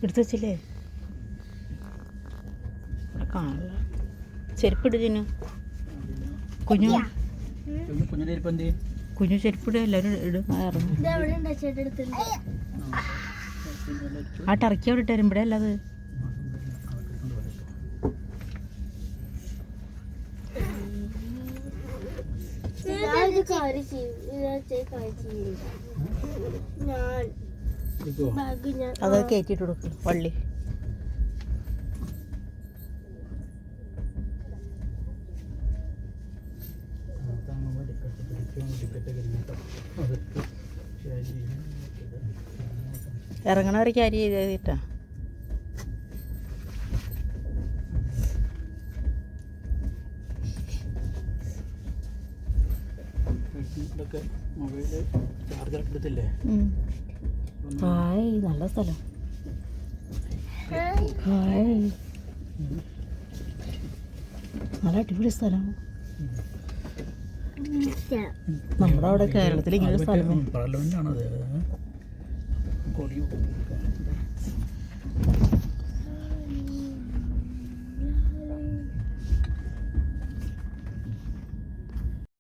എടുത്തു വെച്ചില്ലേ? ഇവിടെ കാണില്ല. ചെരുപ്പിട് ചിന്നു. കുഞ്ഞു കുഞ്ഞു ചെരുപ്പിട്. എല്ലാവരും ഇടും. ഇറങ്ങും. ആ ടർക്കി അവിടെ ഇട്ടുതരും. ഇവിടെ അല്ലത്. അത് കയറ്റിട്ട് കൊടുക്കും വള്ളി. ഇറങ്ങണവർ ക്യാരി ചെയ്തിട്ടാ. ഹായ്, നല്ല സ്ഥലം. ഹായ്, നല്ല അടിപൊളി സ്ഥലം. നമ്മുടെ അവിടെ കേരളത്തിൽ ഇങ്ങനെ സ്ഥലം.